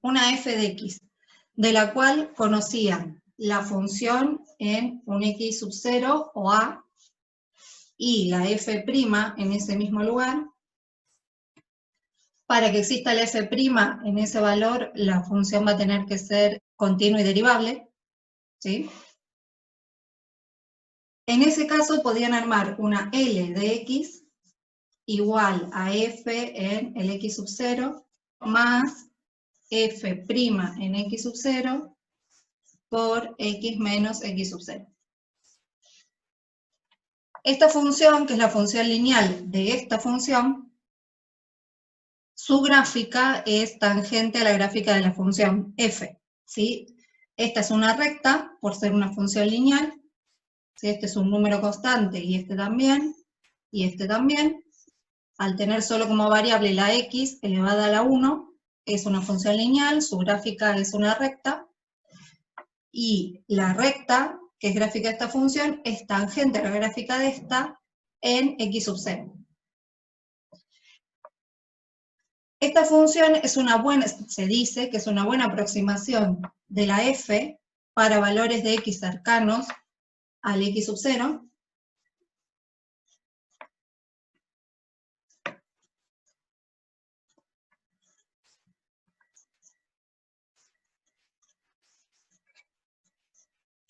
una f de x, de la cual conocían la función en un x sub 0 o a, y la f' en ese mismo lugar. Para que exista la f' en ese valor, la función va a tener que ser continua y derivable, ¿sí? En ese caso podían armar una L de x igual a f en el x sub 0 más f' en x sub 0 por x menos x sub 0. Esta función, que es la función lineal de esta función, su gráfica es tangente a la gráfica de la función f, ¿sí? Esta es una recta, por ser una función lineal, ¿sí? Este es un número constante y este también, y este también. Al tener solo como variable la x elevada a la 1, es una función lineal, su gráfica es una recta, y la recta, que es gráfica de esta función, es tangente a la gráfica de esta en x sub 0. Esta función es una buena, se dice que es una buena aproximación de la f para valores de x cercanos al x sub 0.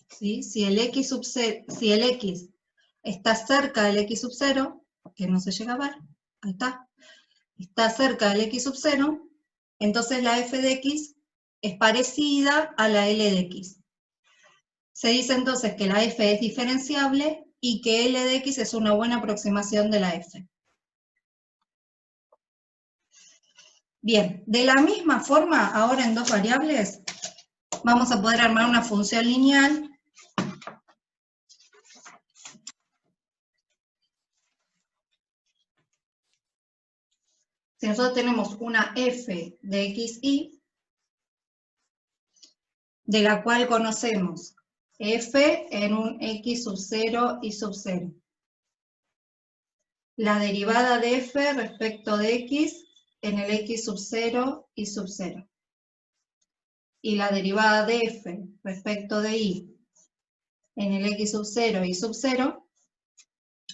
¿Sí? Si el x está cerca del x sub 0, que no se llega a ver, ahí está cerca del x sub 0, entonces la f de x es parecida a la L de x. Se dice entonces que la f es diferenciable y que L de x es una buena aproximación de la f. Bien, de la misma forma, ahora en dos variables, vamos a poder armar una función lineal si nosotros tenemos una f de xy, de la cual conocemos f en un x sub 0 y sub 0. La derivada de f respecto de x en el x sub 0 y sub 0. Y la derivada de f respecto de y en el x sub 0 y sub 0,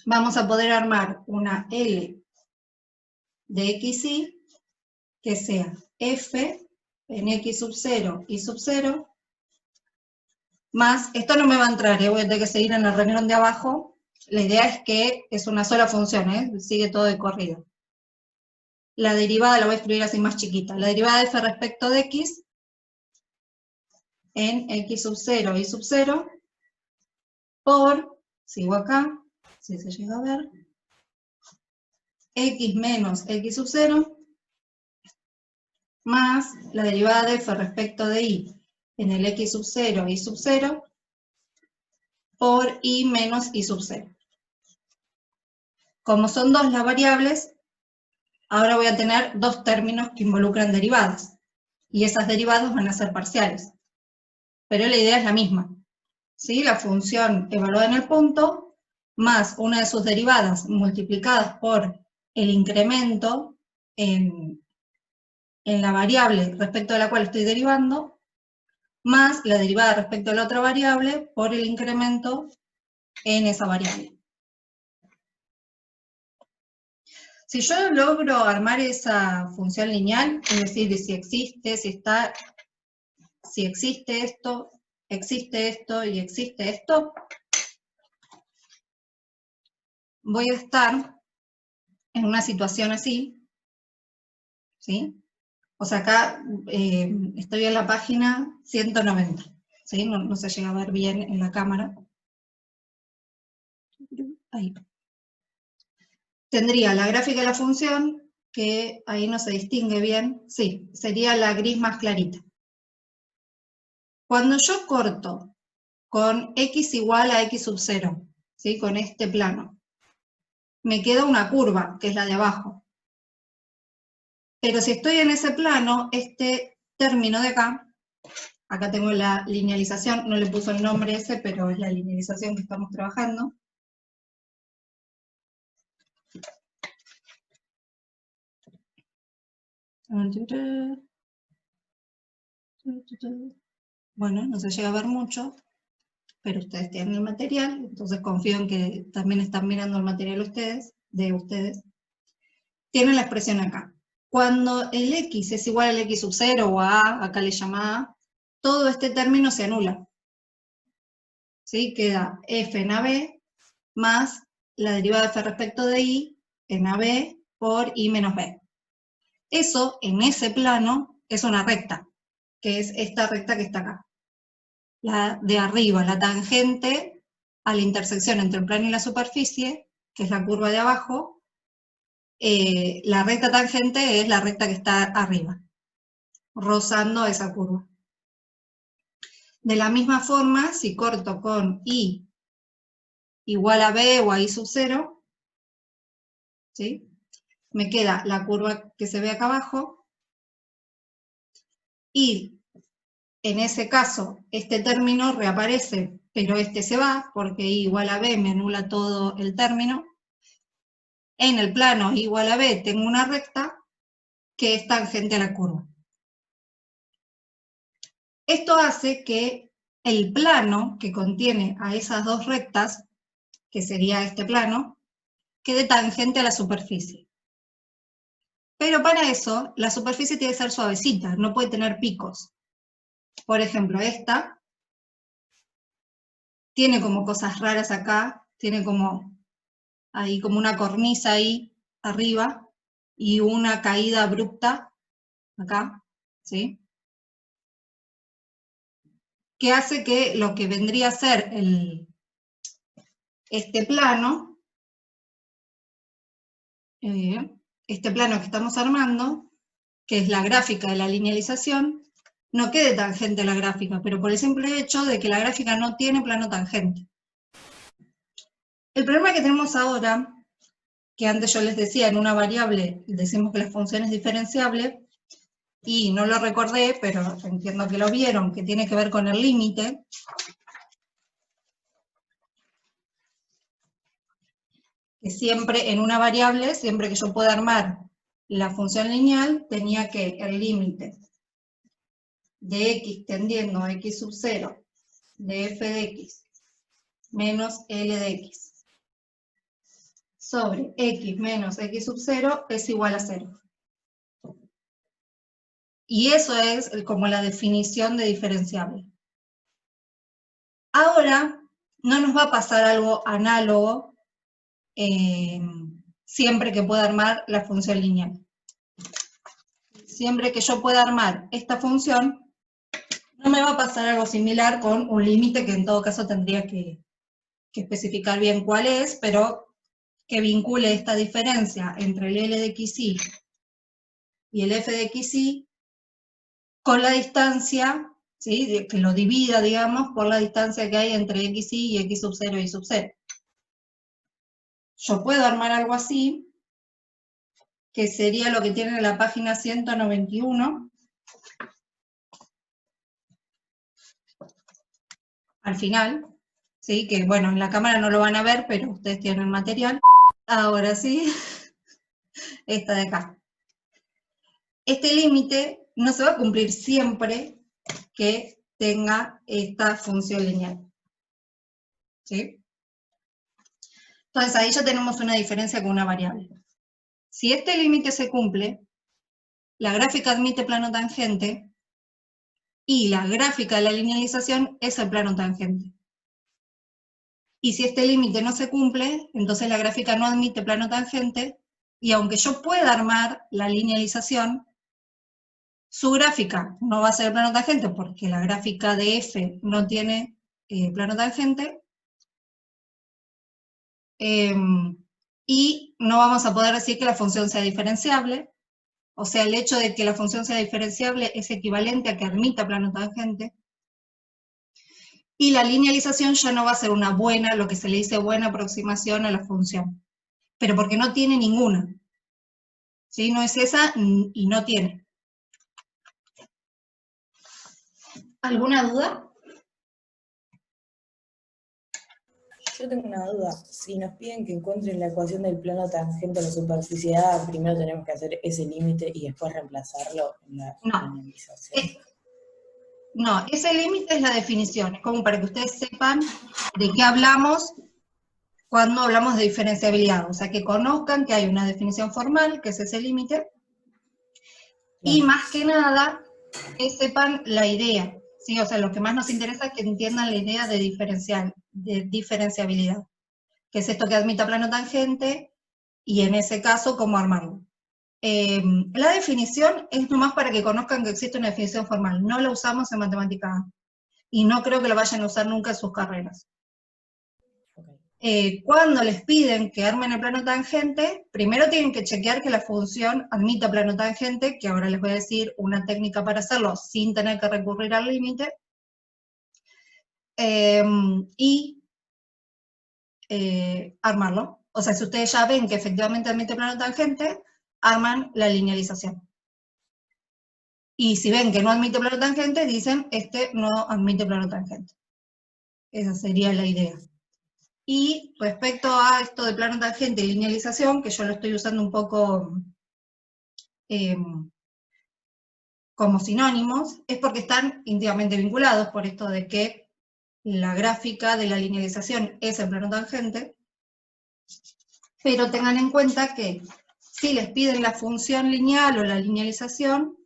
vamos a poder armar una L de xy que sea f en x sub 0 y sub 0, más, esto no me va a entrar, voy a tener que seguir en el renglón de abajo. La idea es que es una sola función, sigue todo de corrido. La derivada la voy a escribir así más chiquita. La derivada de f respecto de x en x sub 0 y sub 0 por, sigo acá, si se llega a ver, x menos x sub 0 más la derivada de f respecto de y en el x sub 0 y sub 0 por y menos y sub 0. Como son dos las variables, ahora voy a tener dos términos que involucran derivadas, y esas derivadas van a ser parciales. Pero la idea es la misma, ¿sí? La función evaluada en el punto, más una de sus derivadas multiplicadas por el incremento en la variable respecto a la cual estoy derivando, más la derivada respecto a la otra variable por el incremento en esa variable. Si yo logro armar esa función lineal, es decir, si existe, si existe esto y existe esto, voy a estar en una situación así, ¿sí? O sea, acá estoy en la página 190, ¿sí? No se llega a ver bien en la cámara. Ahí. Tendría la gráfica de la función, que ahí no se distingue bien, sí, sería la gris más clarita. Cuando yo corto con x igual a x sub 0, ¿sí? Con este plano, me queda una curva, que es la de abajo. Pero si estoy en ese plano, este término de acá tengo la linealización, no le puso el nombre ese, pero es la linealización que estamos trabajando. Bueno, no se llega a ver mucho, pero ustedes tienen el material, entonces confío en que también están mirando el material de ustedes. Tienen la expresión acá. Cuando el x es igual al x sub 0 o a a, acá le llama a, todo este término se anula. ¿Sí? Queda f en AB más la derivada de f respecto de i en AB por i menos b. Eso, en ese plano, es una recta, que es esta recta que está acá. La de arriba, la tangente a la intersección entre el plano y la superficie, que es la curva de abajo, la recta tangente es la recta que está arriba, rozando esa curva. De la misma forma, si corto con i igual a b o a i sub 0, ¿sí? Me queda la curva que se ve acá abajo, y en ese caso este término reaparece, pero este se va, porque i igual a b me anula todo el término. En el plano i igual a b tengo una recta que es tangente a la curva. Esto hace que el plano que contiene a esas dos rectas, que sería este plano, quede tangente a la superficie. Pero para eso, la superficie tiene que ser suavecita, no puede tener picos. Por ejemplo, esta tiene como cosas raras acá, tiene como ahí como una cornisa ahí arriba y una caída abrupta acá, ¿sí? Que hace que lo que vendría a ser este plano que estamos armando, que es la gráfica de la linealización, no quede tangente a la gráfica, pero por el simple hecho de que la gráfica no tiene plano tangente. El problema que tenemos ahora, que antes yo les decía, en una variable decimos que la función es diferenciable, y no lo recordé, pero entiendo que lo vieron, que tiene que ver con el límite. Que siempre en una variable, siempre que yo pueda armar la función lineal, tenía que el límite de x tendiendo a x sub 0 de f de x menos L de x sobre x menos x sub 0 es igual a 0. Y eso es como la definición de diferenciable. Ahora no nos va a pasar algo análogo siempre que pueda armar la función lineal. Siempre que yo pueda armar esta función, no me va a pasar algo similar con un límite que en todo caso tendría que especificar bien cuál es, pero que vincule esta diferencia entre el L de xy y el f de xy con la distancia, ¿sí? Que lo divida, digamos, por la distancia que hay entre xy y x sub 0 y y sub 0. Yo puedo armar algo así, que sería lo que tiene en la página 191, al final, ¿sí? Que bueno, en la cámara no lo van a ver, pero ustedes tienen el material. Ahora sí, esta de acá. Este límite no se va a cumplir siempre que tenga esta función lineal, ¿sí? Entonces ahí ya tenemos una diferencia con una variable. Si este límite se cumple, la gráfica admite plano tangente y la gráfica de la linealización es el plano tangente. Y si este límite no se cumple, entonces la gráfica no admite plano tangente, y aunque yo pueda armar la linealización, su gráfica no va a ser plano tangente porque la gráfica de f no tiene plano tangente, y no vamos a poder decir que la función sea diferenciable. O sea, el hecho de que la función sea diferenciable es equivalente a que admita plano tangente. Y la linealización ya no va a ser una buena, lo que se le dice buena aproximación a la función. Pero porque no tiene ninguna. ¿Sí? No es esa y no tiene. ¿Alguna duda? Yo tengo una duda. Si nos piden que encuentren la ecuación del plano tangente a la superficie A, primero tenemos que hacer ese límite y después reemplazarlo en la linealización. No, ese límite es la definición, es como para que ustedes sepan de qué hablamos cuando hablamos de diferenciabilidad, o sea, que conozcan que hay una definición formal, que es ese límite, y más que nada, que sepan la idea, ¿sí? O sea, lo que más nos interesa es que entiendan la idea de diferenciabilidad, que es esto que admita plano tangente, y en ese caso, cómo armarlo. La definición es nomás para que conozcan que existe una definición formal, no la usamos en matemática, y no creo que la vayan a usar nunca en sus carreras. Cuando les piden que armen el plano tangente, primero tienen que chequear que la función admita plano tangente, que ahora les voy a decir una técnica para hacerlo sin tener que recurrir al límite, y armarlo. O sea, si ustedes ya ven que efectivamente admite plano tangente, arman la linealización. Y si ven que no admite plano tangente, dicen, este no admite plano tangente. Esa sería la idea. Y respecto a esto de plano tangente y linealización, que yo lo estoy usando un poco como sinónimos, es porque están íntimamente vinculados, por esto de que la gráfica de la linealización es el plano tangente, pero tengan en cuenta que si les piden la función lineal o la linealización,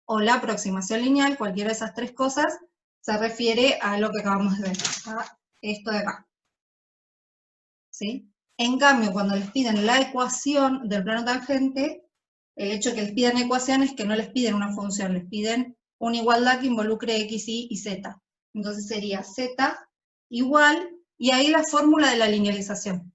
o la aproximación lineal, cualquiera de esas tres cosas, se refiere a lo que acabamos de ver, a esto de acá. ¿Sí? En cambio, cuando les piden la ecuación del plano tangente, el hecho de que les pidan ecuación es que no les piden una función, les piden una igualdad que involucre x, y z. Entonces sería z igual, y ahí la fórmula de la linealización.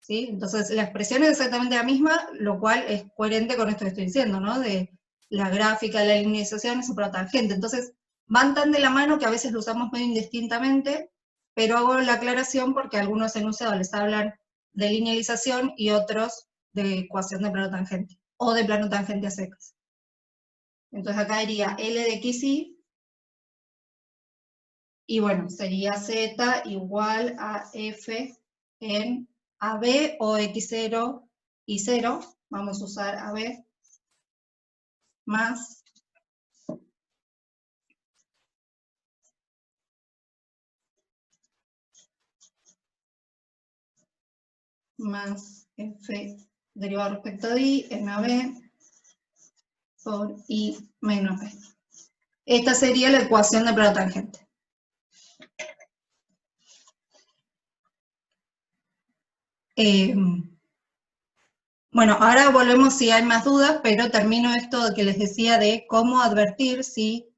¿Sí? Entonces la expresión es exactamente la misma, lo cual es coherente con esto que estoy diciendo, ¿no? De la gráfica de la linealización es un plano tangente. Entonces van tan de la mano que a veces lo usamos medio indistintamente, pero hago la aclaración porque algunos enunciados les hablan de linealización y otros de ecuación de plano tangente, o de plano tangente a secas. Entonces acá iría L de x, y bueno, sería z igual a f en AB o x0 y 0, vamos a usar AB, más f derivado respecto de y en AB por y menos b. Esta sería la ecuación de plano tangente. Bueno, ahora volvemos si hay más dudas, pero termino esto que les decía de cómo advertir si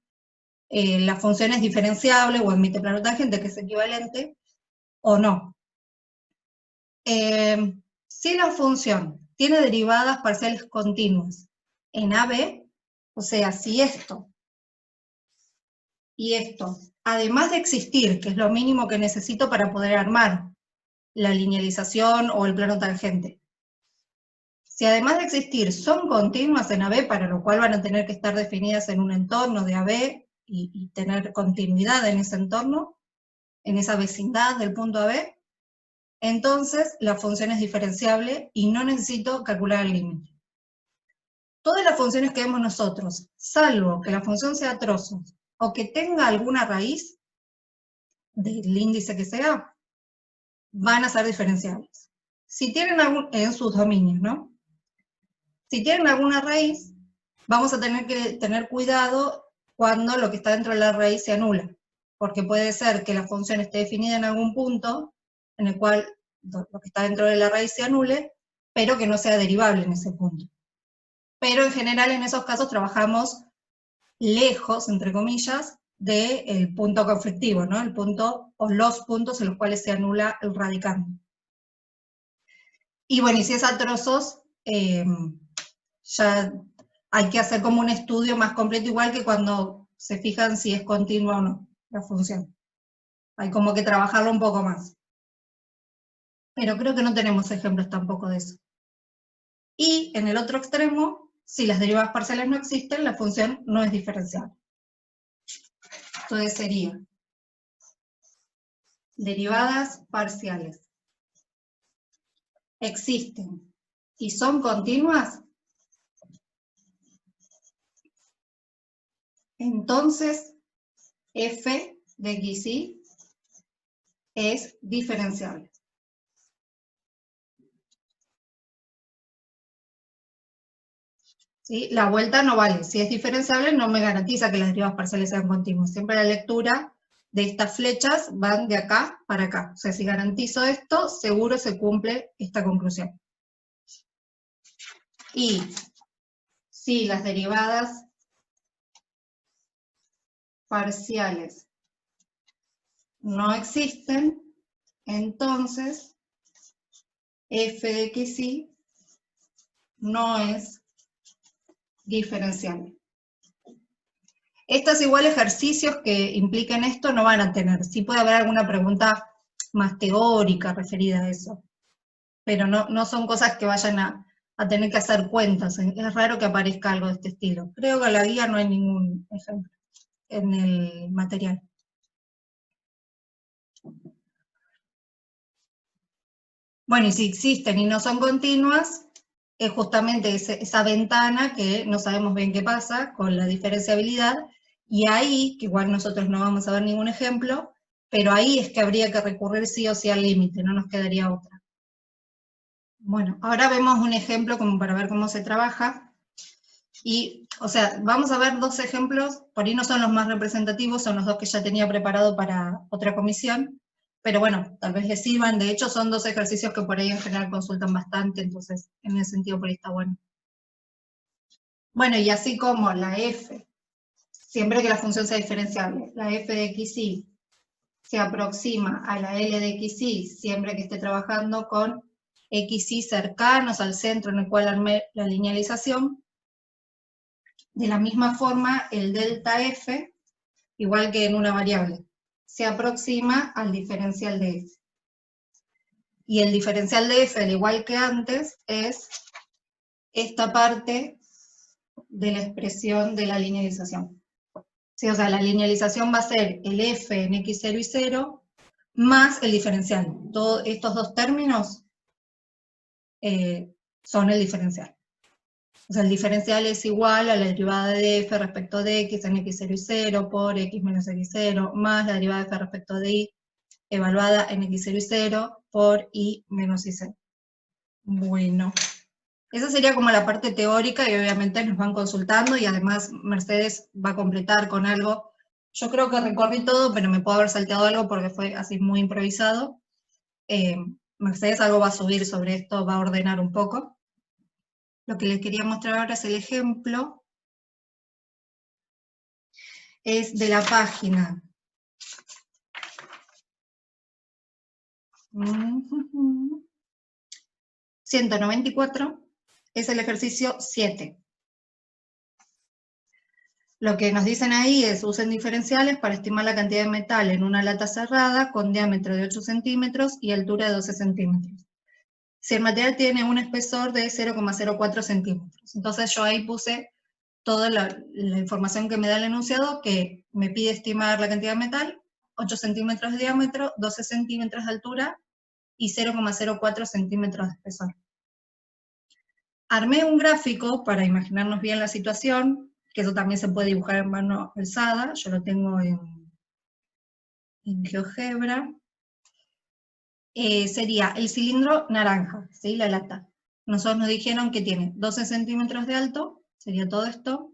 la función es diferenciable o admite plano tangente, que es equivalente, o no. Si la función tiene derivadas parciales continuas en AB, o sea, si esto y esto, además de existir, que es lo mínimo que necesito para poder armar la linealización o el plano tangente, si además de existir son continuas en AB, para lo cual van a tener que estar definidas en un entorno de AB y tener continuidad en ese entorno, en esa vecindad del punto AB, entonces la función es diferenciable y no necesito calcular el límite. Todas las funciones que vemos nosotros, salvo que la función sea trozos o que tenga alguna raíz del índice que sea, van a ser diferenciables. Si tienen en sus dominios, ¿no? Si tienen alguna raíz, vamos a tener que tener cuidado cuando lo que está dentro de la raíz se anula, porque puede ser que la función esté definida en algún punto en el cual lo que está dentro de la raíz se anule, pero que no sea derivable en ese punto. Pero en general en esos casos trabajamos lejos, entre comillas, del punto conflictivo, ¿no? El punto o los puntos en los cuales se anula el radicando. Y bueno, y si es a trozos, ya hay que hacer como un estudio más completo, igual que cuando se fijan si es continua o no la función. Hay como que trabajarlo un poco más. Pero creo que no tenemos ejemplos tampoco de eso. Y en el otro extremo, si las derivadas parciales no existen, la función no es diferenciable. Entonces sería derivadas parciales existen y son continuas, entonces f de xy es diferenciable. ¿Sí? La vuelta no vale. Si es diferenciable, no me garantiza que las derivadas parciales sean continuas. Siempre la lectura de estas flechas van de acá para acá. O sea, si garantizo esto, seguro se cumple esta conclusión. Y si las derivadas parciales no existen, entonces f de xy no es diferenciable. Estos igual ejercicios que impliquen esto no van a tener. Sí puede haber alguna pregunta más teórica referida a eso, pero no son cosas que vayan a tener que hacer cuentas. Es raro que aparezca algo de este estilo. Creo que en la guía no hay ningún ejemplo en el material. Bueno, y si existen y no son continuas, es justamente esa ventana que no sabemos bien qué pasa con la diferenciabilidad, y ahí, que igual nosotros no vamos a ver ningún ejemplo, pero ahí es que habría que recurrir sí o sí al límite, no nos quedaría otra. Bueno, ahora vemos un ejemplo como para ver cómo se trabaja, y, o sea, vamos a ver dos ejemplos, por ahí no son los más representativos, son los dos que ya tenía preparado para otra comisión, pero bueno, tal vez les sirvan. De hecho son dos ejercicios que por ahí en general consultan bastante, entonces en ese sentido por ahí está bueno. Bueno, y así como la f, siempre que la función sea diferenciable, la f de xy se aproxima a la L de xy siempre que esté trabajando con xy cercanos al centro en el cual armé la linealización. De la misma forma, el delta f, igual que en una variable, se aproxima al diferencial de f. Y el diferencial de f, al igual que antes, es esta parte de la expresión de la linealización. Sí, o sea, la linealización va a ser el f en x0 y 0 más el diferencial. Todos estos dos términos son el diferencial. O sea, el diferencial es igual a la derivada de f respecto de x en x0 y 0 por x menos x0 más la derivada de f respecto de y evaluada en x0 y 0 por y menos y0. Bueno, esa sería como la parte teórica y obviamente nos van consultando y además Mercedes va a completar con algo. Yo creo que recorrí todo, pero me puedo haber salteado algo porque fue así muy improvisado. Mercedes algo va a subir sobre esto, va a ordenar un poco. Lo que les quería mostrar ahora es el ejemplo. Es de la página 194, es el ejercicio 7. Lo que nos dicen ahí es, usen diferenciales para estimar la cantidad de metal en una lata cerrada con diámetro de 8 centímetros y altura de 12 centímetros. Si el material tiene un espesor de 0,04 centímetros. Entonces yo ahí puse toda la información que me da el enunciado, que me pide estimar la cantidad de metal, 8 centímetros de diámetro, 12 centímetros de altura y 0,04 centímetros de espesor. Armé un gráfico para imaginarnos bien la situación, que eso también se puede dibujar en mano alzada, yo lo tengo en GeoGebra. Sería el cilindro naranja, ¿sí? La lata. Nosotros nos dijeron que tiene 12 centímetros de alto, sería todo esto,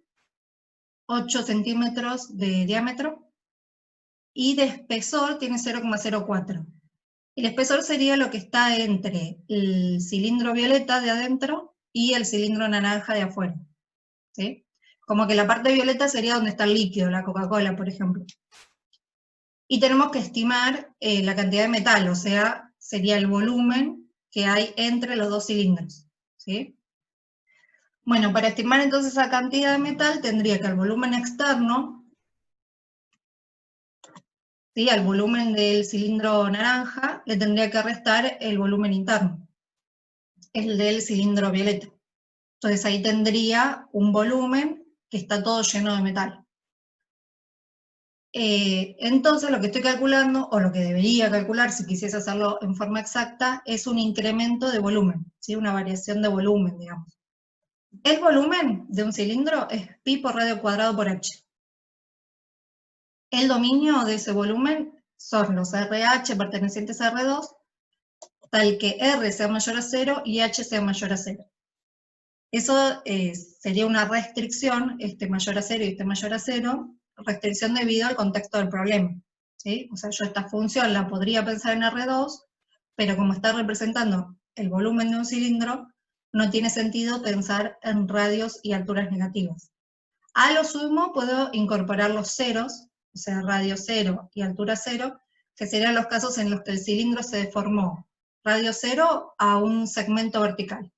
8 centímetros de diámetro, y de espesor tiene 0,04. El espesor sería lo que está entre el cilindro violeta de adentro y el cilindro naranja de afuera, ¿sí? Como que la parte violeta sería donde está el líquido, la Coca-Cola, por ejemplo. Y tenemos que estimar la cantidad de metal, o sea, sería el volumen que hay entre los dos cilindros, ¿sí? Bueno, para estimar entonces esa cantidad de metal, tendría que el volumen externo, ¿sí? Al volumen del cilindro naranja, le tendría que restar el volumen interno, el del cilindro violeta. Entonces ahí tendría un volumen que está todo lleno de metal. Entonces lo que estoy calculando, o lo que debería calcular si quisiese hacerlo en forma exacta, es un incremento de volumen, ¿sí? Una variación de volumen, digamos. El volumen de un cilindro es pi por radio cuadrado por h. el dominio de ese volumen son los RH pertenecientes a R2, tal que R sea mayor a 0 y H sea mayor a 0. Eso sería una restricción, este mayor a 0 y este mayor a 0, restricción debido al contexto del problema, ¿sí? O sea, yo esta función la podría pensar en R2, pero como está representando el volumen de un cilindro, no tiene sentido pensar en radios y alturas negativas. A lo sumo puedo incorporar los ceros, o sea, radio 0 y altura 0, que serían los casos en los que el cilindro se deformó radio 0 a un segmento vertical,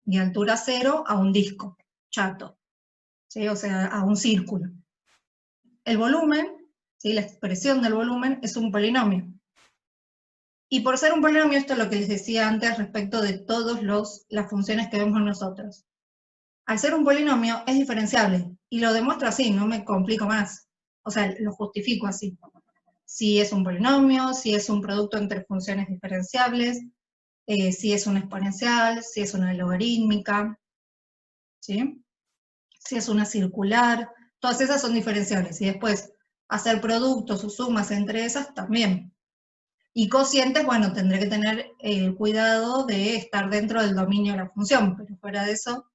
y altura 0 a un disco chato, ¿sí? O sea, a un círculo. El volumen, ¿sí? La expresión del volumen es un polinomio. Y por ser un polinomio, esto es lo que les decía antes respecto de todas las funciones que vemos nosotros. Al ser un polinomio es diferenciable, y lo demuestro así, no me complico más. O sea, lo justifico así. Si es un polinomio, si es un producto entre funciones diferenciables, si es una exponencial, si es una logarítmica, ¿sí? Si es una circular, todas esas son diferenciables. Y después, hacer productos o sumas entre esas también. Y cocientes, bueno, tendré que tener el cuidado de estar dentro del dominio de la función, pero fuera de eso.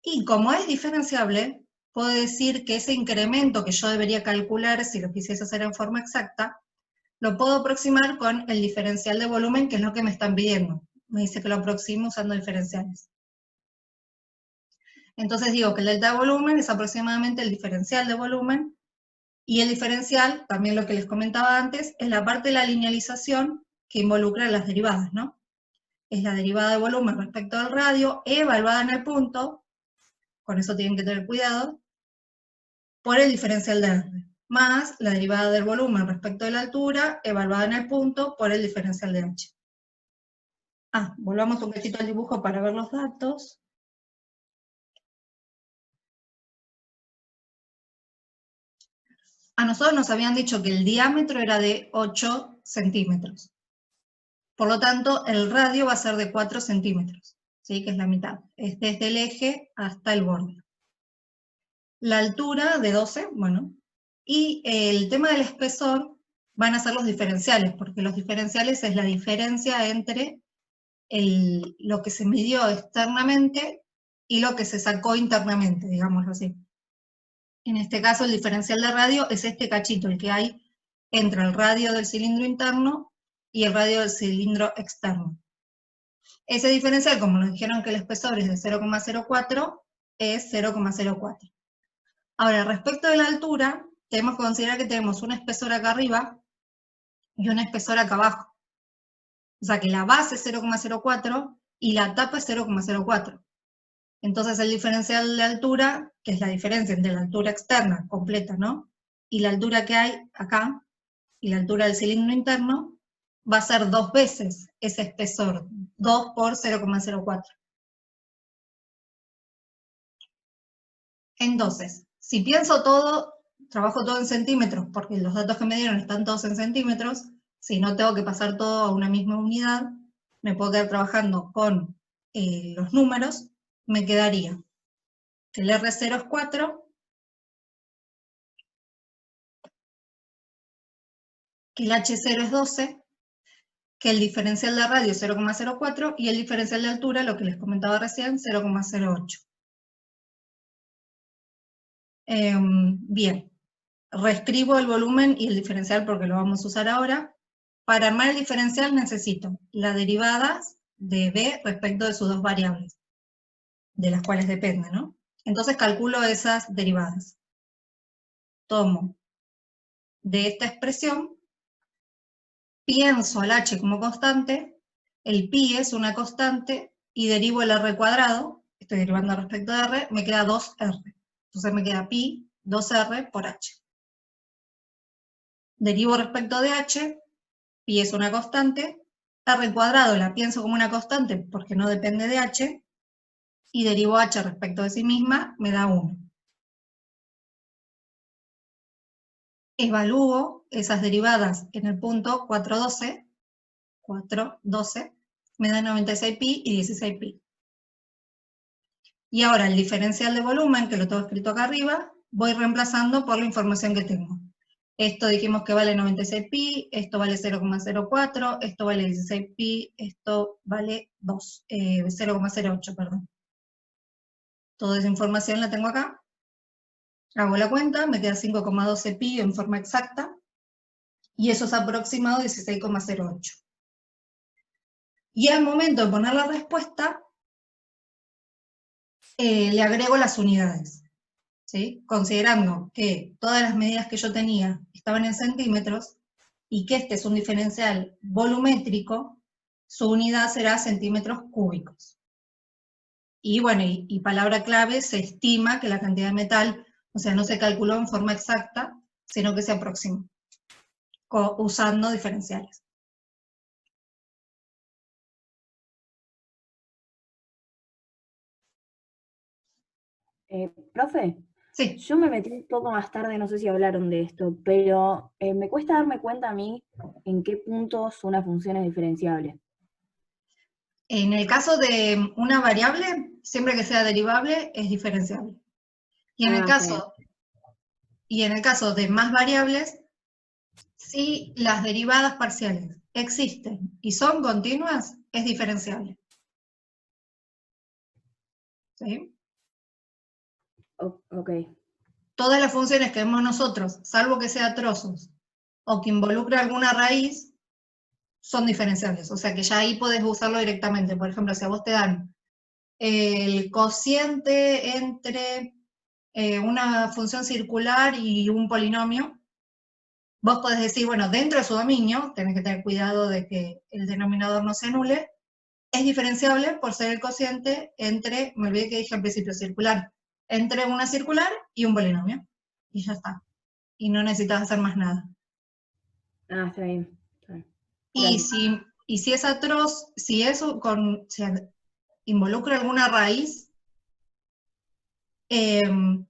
Y como es diferenciable, puedo decir que ese incremento que yo debería calcular si lo quisiese hacer en forma exacta, lo puedo aproximar con el diferencial de volumen, que es lo que me están pidiendo. Me dice que lo aproximo usando diferenciales. Entonces digo que el delta de volumen es aproximadamente el diferencial de volumen, y el diferencial, también lo que les comentaba antes, es la parte de la linealización que involucra las derivadas, ¿no? Es la derivada de volumen respecto al radio, evaluada en el punto, con eso tienen que tener cuidado, por el diferencial de R, más la derivada del volumen respecto de la altura, evaluada en el punto, por el diferencial de H. Volvamos un cachito al dibujo para ver los datos. A nosotros nos habían dicho que el diámetro era de 8 centímetros. Por lo tanto, el radio va a ser de 4 centímetros, ¿sí? Que es la mitad. Es desde el eje hasta el borde. La altura de 12, bueno. Y el tema del espesor van a ser los diferenciales, porque los diferenciales es la diferencia entre lo que se midió externamente y lo que se sacó internamente, digámoslo así. En este caso, el diferencial de radio es este cachito, el que hay entre el radio del cilindro interno y el radio del cilindro externo. Ese diferencial, como nos dijeron que el espesor es de 0,04, es 0,04. Ahora, respecto de la altura, tenemos que considerar que tenemos un espesor acá arriba y un espesor acá abajo. O sea que la base es 0,04 y la tapa es 0,04. Entonces el diferencial de altura, que es la diferencia entre la altura externa completa, ¿no? Y la altura que hay acá, y la altura del cilindro interno, va a ser 2 veces ese espesor, 2 por 0,04. Entonces, si pienso todo, trabajo todo en centímetros, porque los datos que me dieron están todos en centímetros, si no tengo que pasar todo a una misma unidad, me puedo quedar trabajando con los números, me quedaría que el R0 es 4, que el H0 es 12, que el diferencial de radio es 0,04 y el diferencial de altura, lo que les comentaba recién, 0,08. Bien, reescribo el volumen y el diferencial porque lo vamos a usar ahora. Para armar el diferencial necesito las derivadas de B respecto de sus dos variables, de las cuales depende, ¿no? Entonces calculo esas derivadas. Tomo de esta expresión, pienso al H como constante, el pi es una constante, y derivo el R cuadrado, estoy derivando respecto de R, me queda 2R. Entonces me queda pi 2R por H. Derivo respecto de H, pi es una constante, R cuadrado la pienso como una constante porque no depende de H, y derivo H respecto de sí misma, me da 1. Evalúo esas derivadas en el punto 4,12, me da 96pi y 16pi. Y ahora el diferencial de volumen, que lo tengo escrito acá arriba, voy reemplazando por la información que tengo. Esto dijimos que vale 96 pi, esto vale 0,04, esto vale 16 pi, esto vale 0,08, perdón. Toda esa información la tengo acá. Hago la cuenta, me queda 5,12 pi en forma exacta, y eso es aproximado 16,08. Y al momento de poner la respuesta, le agrego las unidades, ¿sí? Considerando que todas las medidas que yo tenía estaban en centímetros, y que este es un diferencial volumétrico, su unidad será centímetros cúbicos. Y bueno, y palabra clave, se estima que la cantidad de metal, o sea, no se calculó en forma exacta, sino que se aproximó, usando diferenciales. Profe, Sí, yo me metí un poco más tarde, no sé si hablaron de esto, pero me cuesta darme cuenta a mí en qué puntos una función es diferenciable. en el caso de una variable, siempre que sea derivable, es diferenciable. Y en el Ah, está bien. caso de más variables, si las derivadas parciales existen y son continuas, es diferenciable. ¿Sí? Ok. Todas las funciones que vemos nosotros, salvo que sea trozos o que involucre alguna raíz, son diferenciables. O sea que ya ahí podés usarlo directamente. Por ejemplo, si a vos te dan el cociente entre una función circular y un polinomio, vos podés decir, bueno, dentro de su dominio, tenés que tener cuidado de que el denominador no se anule, es diferenciable por ser el cociente entre, me olvidé que dije al principio, circular, entre una circular y un polinomio. Y ya está. Y no necesitas hacer más nada. Ah, está bien. Y Gracias. si es atroz, si eso involucra alguna raíz,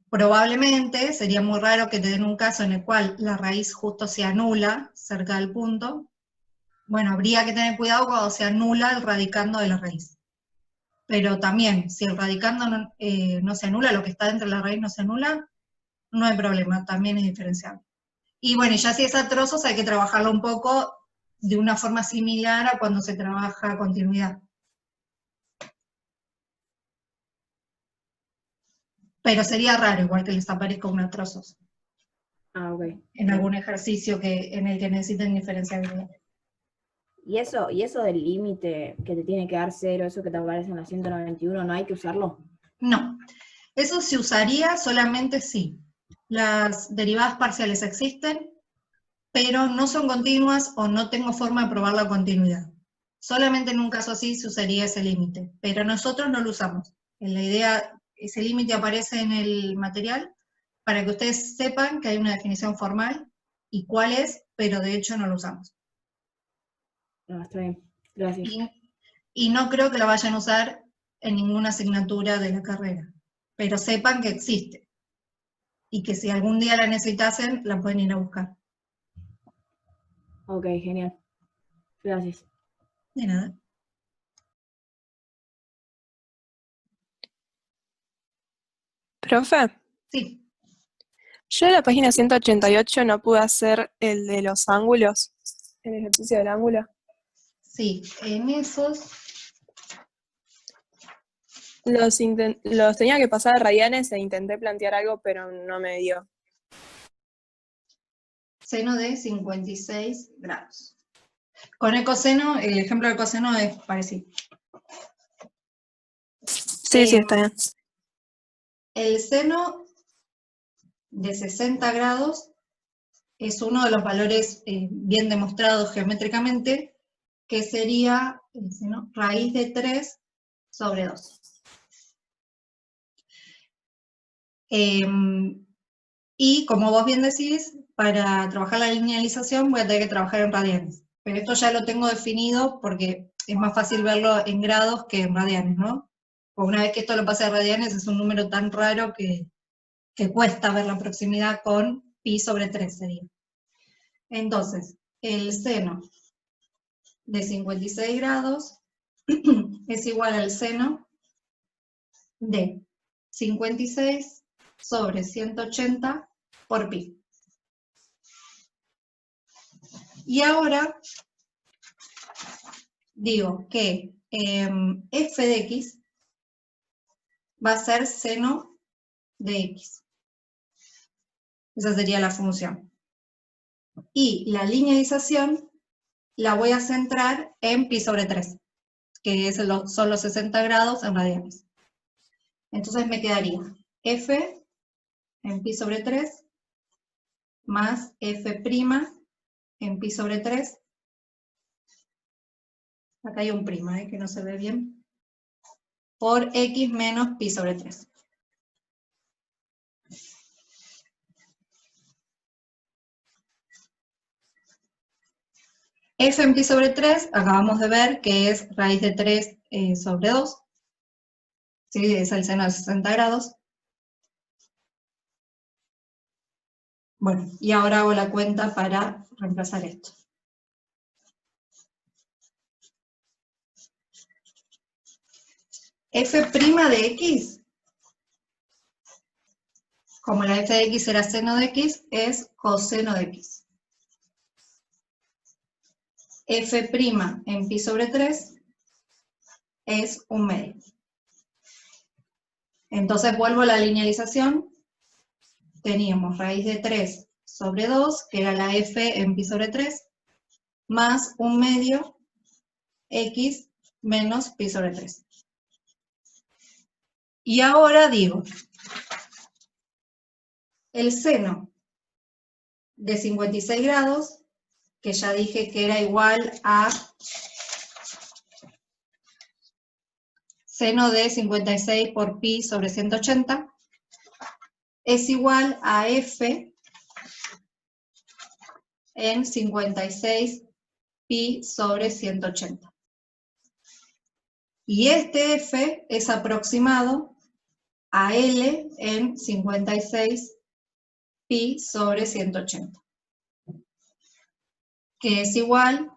probablemente sería muy raro que te den un caso en el cual la raíz justo se anula cerca del punto. Bueno, habría que tener cuidado cuando se anula el radicando de la raíz. Pero también, si el radicando no se anula, lo que está dentro de la raíz no se anula, no hay problema, también es diferenciable. Y bueno, ya si es a trozos hay que trabajarlo un poco de una forma similar a cuando se trabaja continuidad. Pero sería raro igual que les aparezca un a trozos Ah, ok. en algún ejercicio en el que necesiten diferenciabilidad. Y eso del límite que te tiene que dar 0, eso que te aparece en la 191, ¿no hay que usarlo? No, eso se usaría solamente si las derivadas parciales existen, pero no son continuas o no tengo forma de probar la continuidad. Solamente en un caso así se usaría ese límite, pero nosotros no lo usamos. En la idea, ese límite aparece en el material para que ustedes sepan que hay una definición formal y cuál es, pero de hecho no lo usamos. Ah, está bien. Gracias. Y no creo que la vayan a usar en ninguna asignatura de la carrera, pero sepan que existe y que si algún día la necesitasen, la pueden ir a buscar. Ok, genial. Gracias. De nada. Profe, Sí, yo en la página 188 no pude hacer el de los ángulos, el ejercicio del ángulo. sí, en esos Los tenía que pasar a radianes e intenté plantear algo, pero no me dio. seno de 56 grados. Con el coseno, el ejemplo del coseno es parecido. Sí, está bien. El seno de 60 grados es uno de los valores bien demostrados geométricamente, que sería el seno raíz de 3 sobre 2. Y como vos bien decís, para trabajar la linealización voy a tener que trabajar en radianes. Pero esto ya lo tengo definido porque es más fácil verlo en grados que en radianes, ¿no? Porque una vez que esto lo pase a radianes es un número tan raro que cuesta ver la proximidad con pi sobre 3 sería. Entonces, el seno de 56 grados es igual al seno de 56 sobre 180 por pi. Y ahora digo que f de x va a ser seno de x. Esa sería la función. Y la linealización la voy a centrar en pi sobre 3, que son los 60 grados en radianes. Entonces me quedaría f en pi sobre 3 más f' en pi sobre 3. Acá hay un prima, que no se ve bien. Por x menos pi sobre 3. F en pi sobre 3, acabamos de ver que es raíz de 3 sobre 2. ¿Sí? Es el seno de 60 grados. Bueno, y ahora hago la cuenta para reemplazar esto. F' de x, como la f de x era seno de x, es coseno de x. F' en pi sobre 3 es 1/2. Entonces vuelvo a la linealización. Teníamos raíz de 3 sobre 2, que era la f en pi sobre 3, más 1/2 x menos pi sobre 3. Y ahora digo, el seno de 56 grados, que ya dije que era igual a seno de 56 por pi sobre 180, es igual a f en 56 pi sobre 180. Y este f es aproximado a L en 56 pi sobre 180, que es igual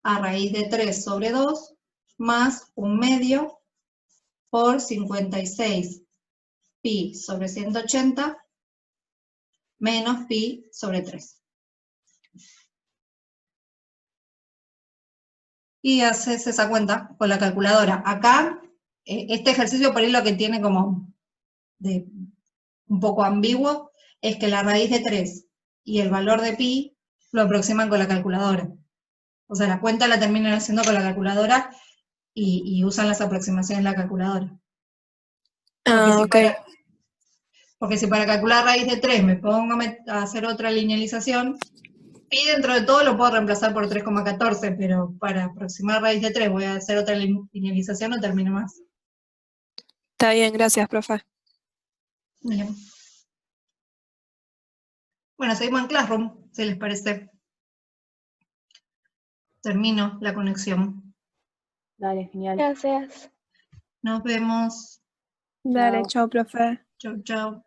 a raíz de 3 sobre 2 más 1/2 por 56 pi sobre 180 menos pi sobre 3. Y haces esa cuenta con la calculadora. Acá, este ejercicio por ahí lo que tiene como de un poco ambiguo es que la raíz de 3 y el valor de pi lo aproximan con la calculadora. O sea, la cuenta la terminan haciendo con la calculadora y usan las aproximaciones de la calculadora. Porque si para calcular raíz de 3 me pongo a hacer otra linealización, pi dentro de todo lo puedo reemplazar por 3,14, pero para aproximar raíz de 3 voy a hacer otra linealización, no termino más. Está bien, gracias, profe. Bien. Bueno, seguimos en Classroom, si les parece. Termino la conexión. Dale, genial. Gracias. Nos vemos. Dale, Chao. chao, profe. Chau, chau.